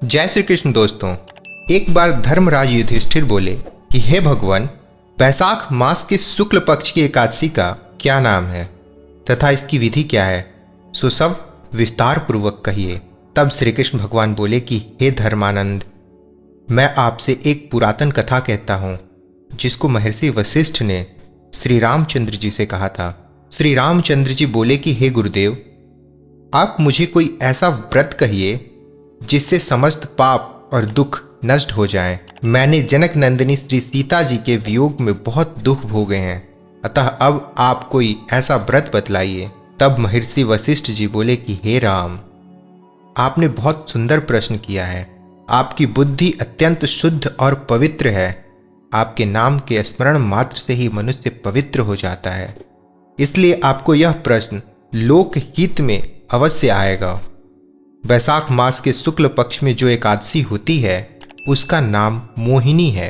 जय श्री कृष्ण दोस्तों। एक बार धर्मराज युधिष्ठिर बोले कि हे भगवान, वैशाख मास के शुक्ल पक्ष की एकादशी का क्या नाम है तथा इसकी विधि क्या है, सो सब विस्तार पूर्वक कहिए। तब श्री कृष्ण भगवान बोले कि हे धर्मानंद, मैं आपसे एक पुरातन कथा कहता हूँ जिसको महर्षि वशिष्ठ ने श्री रामचंद्र जी से कहा था। श्री रामचंद्र जी बोले कि हे गुरुदेव, आप मुझे कोई ऐसा व्रत कहिए जिससे समस्त पाप और दुख नष्ट हो जाएं। मैंने जनक नंदिनी श्री सीता जी के वियोग में बहुत दुख भोगे हैं, अतः अब आप कोई ऐसा व्रत बतलाइए। तब महर्षि वशिष्ठ जी बोले कि हे राम, आपने बहुत सुंदर प्रश्न किया है। आपकी बुद्धि अत्यंत शुद्ध और पवित्र है। आपके नाम के स्मरण मात्र से ही मनुष्य पवित्र हो जाता है, इसलिए आपको यह प्रश्न लोक हित में अवश्य आएगा। वैशाख मास के शुक्ल पक्ष में जो एकादशी होती है उसका नाम मोहिनी है।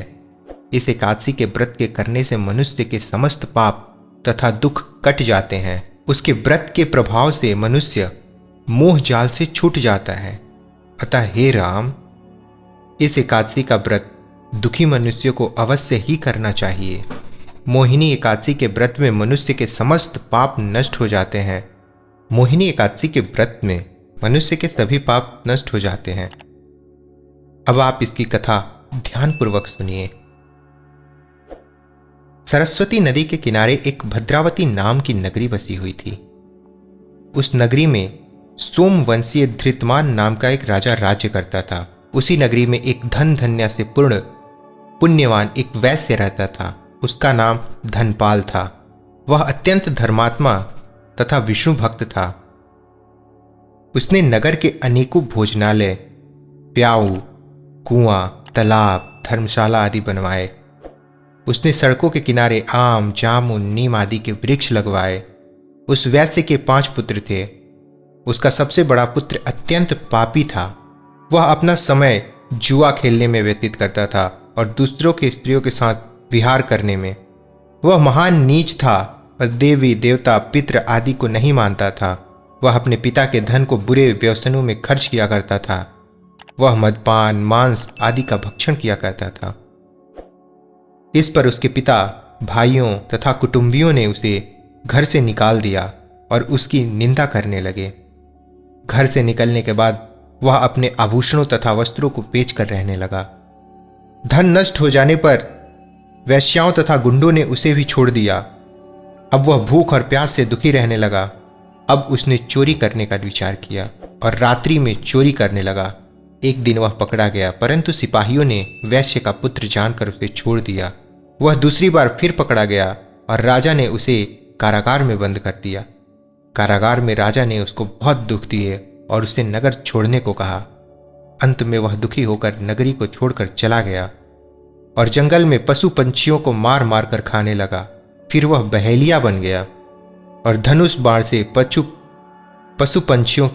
इस एकादशी के व्रत के करने से मनुष्य के समस्त पाप तथा दुख कट जाते हैं। उसके व्रत के प्रभाव से मनुष्य मोह जाल से छूट जाता है। अतः हे राम, इस एकादशी का व्रत दुखी मनुष्य को अवश्य ही करना चाहिए। मोहिनी एकादशी के व्रत में मनुष्य के समस्त पाप नष्ट हो जाते हैं। मोहिनी एकादशी के व्रत में मनुष्य के सभी पाप नष्ट हो जाते हैं। अब आप इसकी कथा ध्यानपूर्वक सुनिए। सरस्वती नदी के किनारे एक भद्रावती नाम की नगरी बसी हुई थी। उस नगरी में सोमवंशीय धृतमान नाम का एक राजा राज्य करता था। उसी नगरी में एक धन धन्या से पूर्ण पुण्यवान एक वैश्य रहता था। उसका नाम धनपाल था। वह अत्यंत धर्मात्मा तथा विष्णु भक्त था। उसने नगर के अनेकों भोजनालय, प्याऊ, कुआं, तालाब, धर्मशाला आदि बनवाए। उसने सड़कों के किनारे आम, जामुन, नीम आदि के वृक्ष लगवाए। उस वैश्य के 5 पुत्र थे। उसका सबसे बड़ा पुत्र अत्यंत पापी था। वह अपना समय जुआ खेलने में व्यतीत करता था और दूसरों के स्त्रियों के साथ विहार करने में। वह महान नीच था और देवी देवता पितृ आदि को नहीं मानता था। वह अपने पिता के धन को बुरे व्यसनों में खर्च किया करता था। वह मदपान, मांस आदि का भक्षण किया करता था। इस पर उसके पिता, भाइयों तथा कुटुंबियों ने उसे घर से निकाल दिया और उसकी निंदा करने लगे। घर से निकलने के बाद वह अपने आभूषणों तथा वस्त्रों को बेच कर रहने लगा। धन नष्ट हो जाने पर वैश्याओं तथा गुंडों ने उसे भी छोड़ दिया। अब वह भूख और प्यास से दुखी रहने लगा। अब उसने चोरी करने का विचार किया और रात्रि में चोरी करने लगा। एक दिन वह पकड़ा गया, परंतु सिपाहियों ने वैश्य का पुत्र जानकर उसे छोड़ दिया। वह दूसरी बार फिर पकड़ा गया और राजा ने उसे कारागार में बंद कर दिया। कारागार में राजा ने उसको बहुत दुख दिए और उसे नगर छोड़ने को कहा। अंत में वह दुखी होकर नगरी को छोड़कर चला गया और जंगल में पशु पंछियों को मार मार कर खाने लगा। फिर वह बहेलिया बन गया और धनुष बाण से पशु पंछियों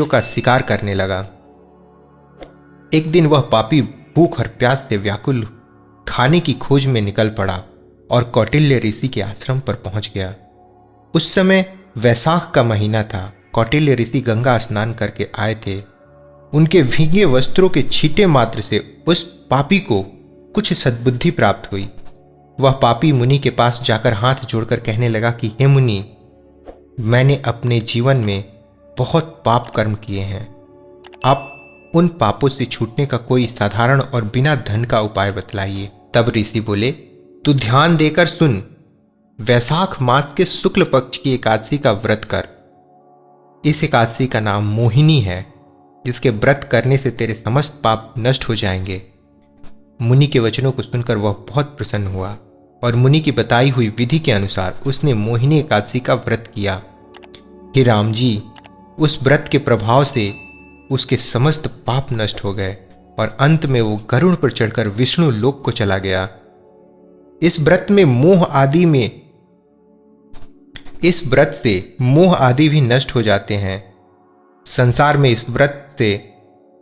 का शिकार करने लगा। एक दिन वह पापी भूख और प्यास से व्याकुल खाने की खोज में निकल पड़ा और कौटिल्य ऋषि के आश्रम पर पहुंच गया। उस समय वैशाख का महीना था। कौटिल्य ऋषि गंगा स्नान करके आए थे। उनके भीगे वस्त्रों के छींटे मात्र से उस पापी को कुछ सद्बुद्धि प्राप्त हुई। वह पापी मुनि के पास जाकर हाथ जोड़कर कहने लगा कि हे मुनि, मैंने अपने जीवन में बहुत पाप कर्म किए हैं। आप उन पापों से छूटने का कोई साधारण और बिना धन का उपाय बतलाइए। तब ऋषि बोले, तू ध्यान देकर सुन। वैशाख मास के शुक्ल पक्ष की एकादशी का व्रत कर। इस एकादशी का नाम मोहिनी है, जिसके व्रत करने से तेरे समस्त पाप नष्ट हो जाएंगे। मुनि के वचनों को सुनकर वह बहुत प्रसन्न हुआ और मुनि की बताई हुई विधि के अनुसार उसने मोहिनी एकादशी का व्रत किया। हे राम जी, उस व्रत के प्रभाव से उसके समस्त पाप नष्ट हो गए और अंत में वो गरुड़ पर चढ़कर विष्णु लोक को चला गया। इस व्रत से मोह आदि भी नष्ट हो जाते हैं। संसार में इस व्रत से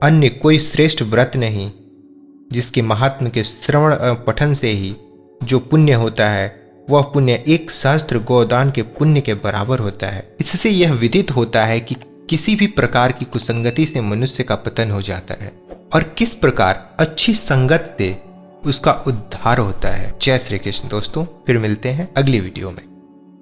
अन्य कोई श्रेष्ठ व्रत नहीं, जिसके महात्म के श्रवण पठन से ही जो पुण्य होता है वह पुण्य एक सहस्त्र गोदान के पुण्य के बराबर होता है। इससे यह विदित होता है कि किसी भी प्रकार की कुसंगति से मनुष्य का पतन हो जाता है और किस प्रकार अच्छी संगत से उसका उद्धार होता है। जय श्री कृष्ण दोस्तों, फिर मिलते हैं अगली वीडियो में।